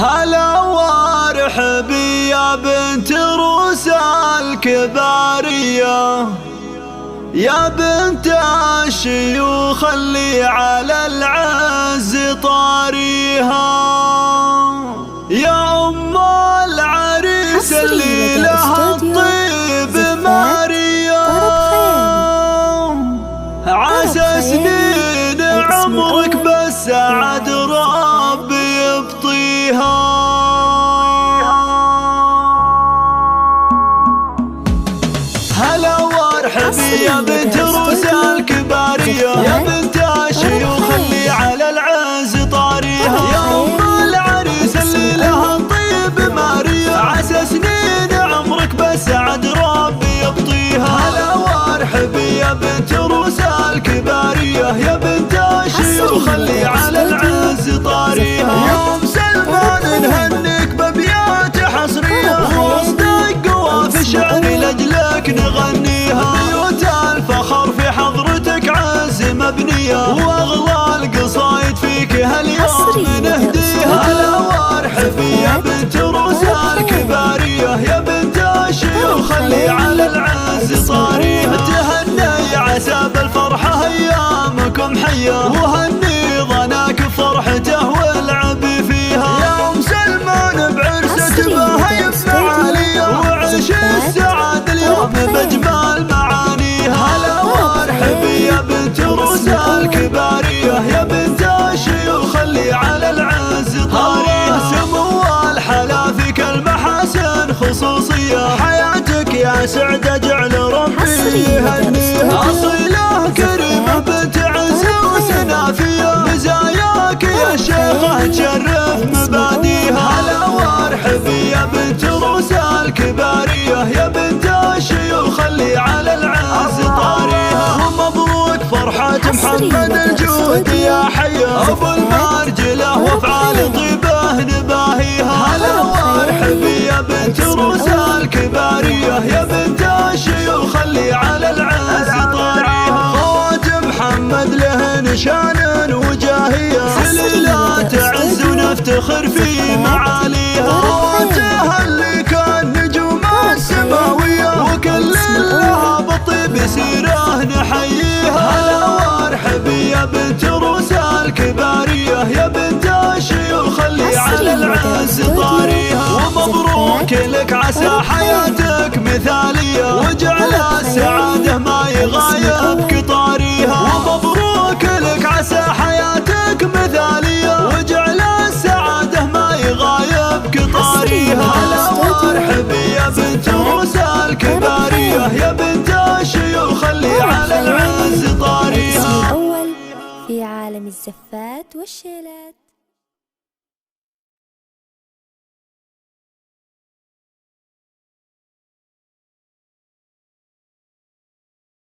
هلا وارحبي يا بنت روسى الكبارية، يا بنت الشيوخ اللي على العز طاريها، يا أم العريس اللي لها الطيب ماريا، عسى سنين عمرك بالسعد ربي يبطيها. هلا وارحبي يا بنت روسى الكبارية، يا بنت الشيوخ اللي على العز طاريها، يا أم العريس اللي لها الطيب ماريا، عسى سنين عمرك بالسعد ربي يبطيها. هلا وارحبي يا بنت روسى الكبارية، يا بنت الشيوخ اللي على العز طاريها، يا أم سلمان نهنيك بأبيات حصرية، وسط قوافي شعري لأجلك نغنيها، بيوت الفخر في حضرتك عز مبنية، وأغلى القصايد فيك هاليوم نهديها. هلا وارحبي يا بنت روسى الكبارية، يا بنت الشيوخ اللي على العز طاريها، تهني عسى بالفرحة أيامكم حية، وهني ظناك فرحته والعبي فيها، يا أم سلمان بعرسة بهيب معالية، وعيش السعادة اليوم بجمال معانيها. هلا وارحبي يا بنت روسى الكبارية، يا بنت الشيوخ اللي على العز طاريها، سمو الحلا فيك المحاسن خصوصية، حياتك يا سعدة جعل ربي يهنيها، أصيلة كريمة بنت عز وسنافية، مزاياك يا شيخة تشرف مباديها. هلا وارحبي يا بنت روسى الكبارية، يا بنت الشيوخ اللي على العز طاريها، ومبروك فرحة محمد الجود يا حيا، أبو المرجلة وافعال طيبه نباهيها. هلا وارحبي يا بنت روسى الكبارية، يا بنت الشيوخ اللي على العز طاريها، خوات محمد له نشان وجاهية، سليلة تعز ونفتخر في معاليها، خواتها اللي كان نجوم السماوية، وكل لها بالطيب سيره نحييها. هلا وارحبي يا بنت روسى الكبارية، يا بنت الشيوخ اللي على العز طاريها، ومبروك لك عسى حياتك مثالية، وجعل السعادة ما يغايبك طاريها، ومبروك لك عسى حياتك مثالية، وجعل السعادة ما يغايبك طاريها. هلا وارحبي يا بنت روسى الكبارية، يا بنت الشيوخ اللي على العز طاريها. الأول في عالم الزفات والشيلات.